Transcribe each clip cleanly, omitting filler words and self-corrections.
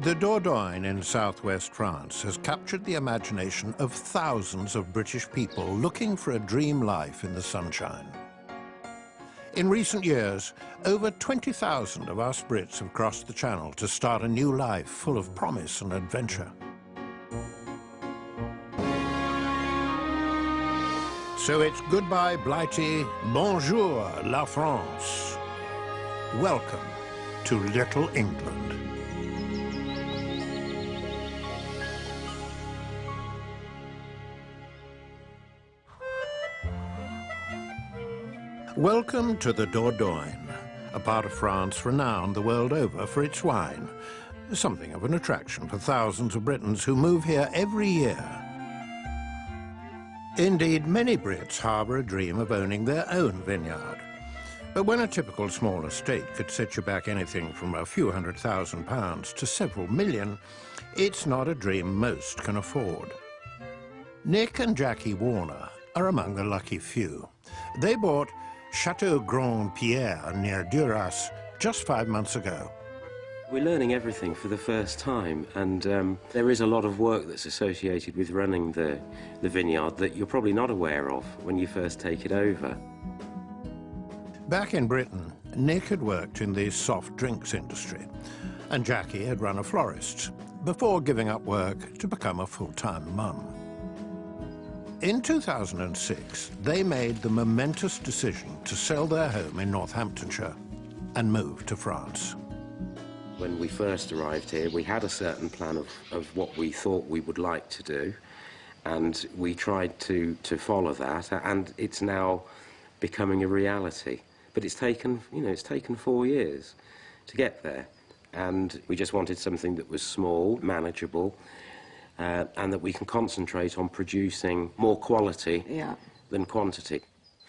The Dordogne in southwest France has captured the imagination of thousands of British people looking for a dream life in the sunshine. In recent years, over 20,000 of us Brits have crossed the Channel to start a new life full of promise and adventure. So it's goodbye Blighty, bonjour la France. Welcome to Little England. Welcome to the Dordogne, a part of France renowned the world over for its wine, something of an attraction for thousands of Britons who move here every year. Indeed, many Brits harbour a dream of owning their own vineyard. But when a typical small estate could set you back anything from a few £100,000 to several million, it's not a dream most can afford. Nick and Jackie Warner are among the lucky few. They bought Chateau Pierre near Duras just 5 months ago. We're learning everything for the first time, and there is a lot of work that's associated with running the vineyard that you're probably not aware of when you first take it over. Back in Britain, Nick had worked in the soft drinks industry, and Jackie had run a florist before giving up work to become a full-time mum. In 2006, they made the momentous decision to sell their home in Northamptonshire and move to France. When we first arrived here, we had a certain plan of what we thought we would like to do, and we tried to follow that, and it's now becoming a reality. But it's taken, it's taken 4 years to get there, and we just wanted something that was small, manageable, and that we can concentrate on producing more quality than quantity.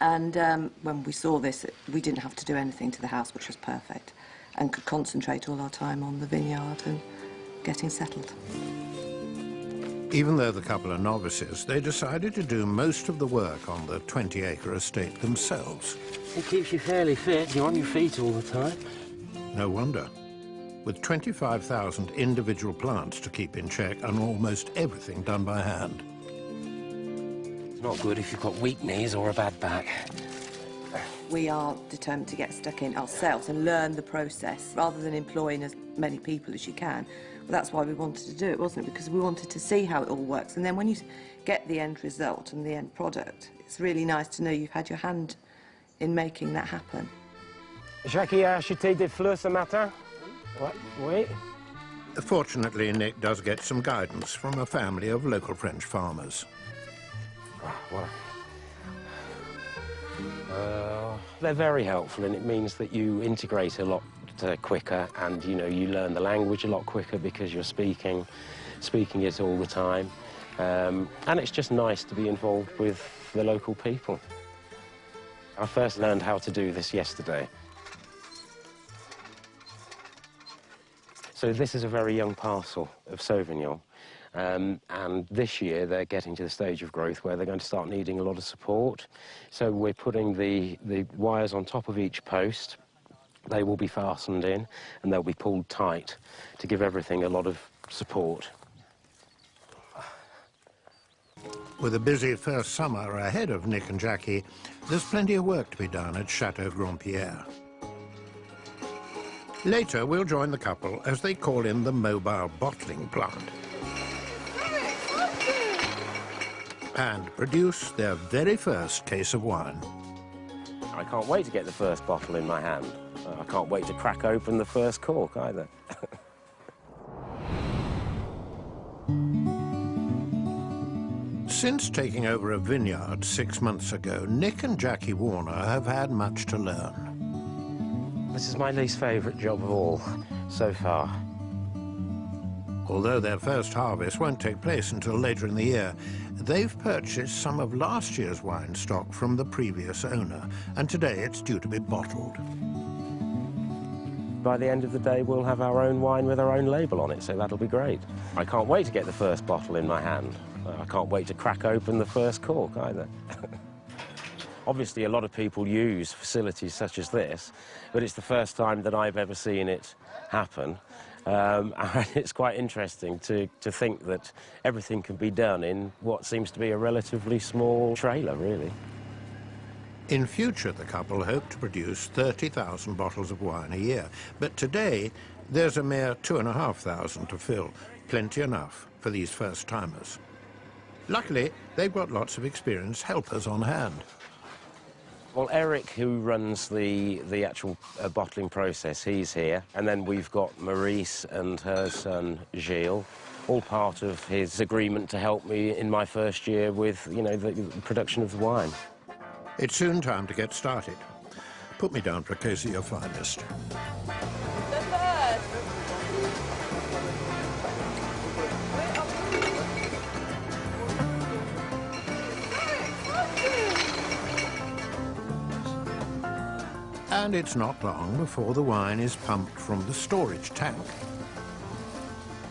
And when we saw this, we didn't have to do anything to the house, which was perfect, and could concentrate all our time on the vineyard and getting settled. Even though the couple are novices, they decided to do most of the work on the 20-acre estate themselves. It keeps you fairly fit. You're on your feet all the time. No wonder. With 25,000 individual plants to keep in check and almost everything done by hand. It's not good if you've got weak knees or a bad back. We are determined to get stuck in ourselves and learn the process rather than employing as many people as you can. Well, that's why we wanted to do it, wasn't it? Because we wanted to see how it all works. And then when you get the end result and the end product, it's really nice to know you've had your hand in making that happen. Jackie a acheté des fleurs ce matin? Oui. Fortunately, Nick does get some guidance from a family of local French farmers. They're very helpful, and it means that you integrate a lot quicker, and you learn the language a lot quicker because you're speaking it all the time, and it's just nice to be involved with the local people. I first learned how to do this yesterday. So this is a very young parcel of Sauvignon, and this year they're getting to the stage of growth where they're going to start needing a lot of support. So we're putting the wires on top of each post. They will be fastened in and they'll be pulled tight to give everything a lot of support. With a busy first summer ahead of Nick and Jackie, there's plenty of work to be done at Chateau Pierre. Later, we'll join the couple as they call in the mobile bottling plant and produce their very first case of wine. I can't wait to get the first bottle in my hand. I can't wait to crack open the first cork either. Since taking over a vineyard 6 months ago, Nick and Jackie Warner have had much to learn. This is my least favourite job of all so far. Although their first harvest won't take place until later in the year, they've purchased some of last year's wine stock from the previous owner, and today it's due to be bottled. By the end of the day, we'll have our own wine with our own label on it, so that'll be great. I can't wait to get the first bottle in my hand. I can't wait to crack open the first cork either. Obviously, a lot of people use facilities such as this, but it's the first time that I've ever seen it happen. And it's quite interesting to think that everything can be done in what seems to be a relatively small trailer, really. In future, the couple hope to produce 30,000 bottles of wine a year. But today, there's a mere 2,500 to fill. Plenty enough for these first-timers. Luckily, they've got lots of experienced helpers on hand. Well, Eric, who runs the actual bottling process, he's here. And then we've got Maurice and her son, Gilles, all part of his agreement to help me in my first year with, you know, the production of the wine. It's soon time to get started. Put me down for a case of your finest. And it's not long before the wine is pumped from the storage tank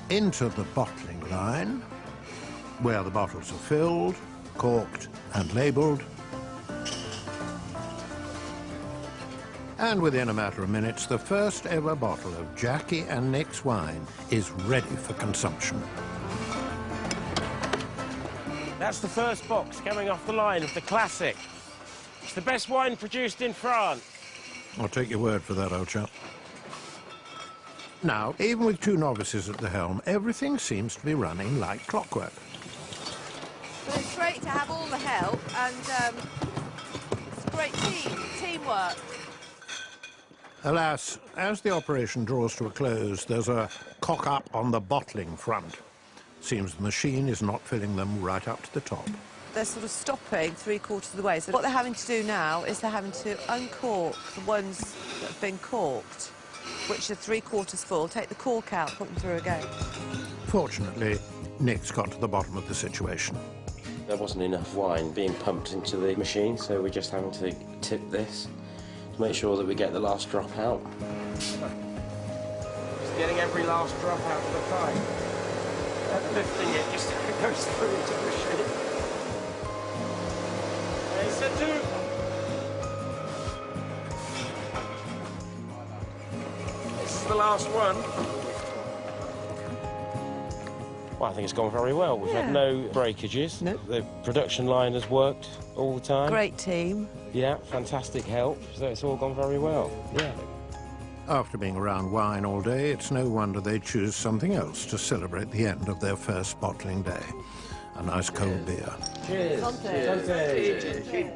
into the bottling line, where the bottles are filled, corked and labelled. And within a matter of minutes, the first ever bottle of Jackie and Nick's wine is ready for consumption. That's the first box coming off the line of the classic. It's the best wine produced in France. I'll take your word for that, old chap. Now, even with two novices at the helm, everything seems to be running like clockwork. But it's great to have all the help, and it's a great teamwork. Alas, as the operation draws to a close, there's a cock-up on the bottling front. Seems the machine is not filling them right up to the top. They're sort of stopping 3/4 of the way. So what they're having to do now is they're having to uncork the ones that have been corked, which are 3/4 full, take the cork out, put them through again. Fortunately, Nick's got to the bottom of the situation. There wasn't enough wine being pumped into the machine, so we're just having to tip this to make sure that we get the last drop out. Just getting every last drop out of the pipe. Lifting it just so it goes through into the machine. Chateau. This is the last one. Well, I think it's gone very well. We've had no breakages. No. The production line has worked all the time. Great team. Yeah, fantastic help. So it's all gone very well. Yeah. After being around wine all day, it's no wonder they choose something else to celebrate the end of their first bottling day. A nice cold beer. Cheers. Cheers.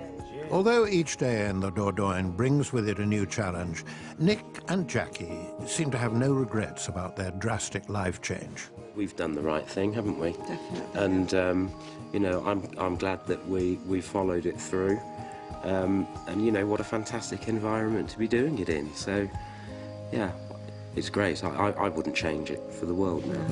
Although each day in the Dordogne brings with it a new challenge, Nick and Jackie seem to have no regrets about their drastic life change. We've done the right thing, haven't we? Definitely. And you know, I'm glad that we followed it through. And you know, what a fantastic environment to be doing it in. So, yeah, it's great. I wouldn't change it for the world now.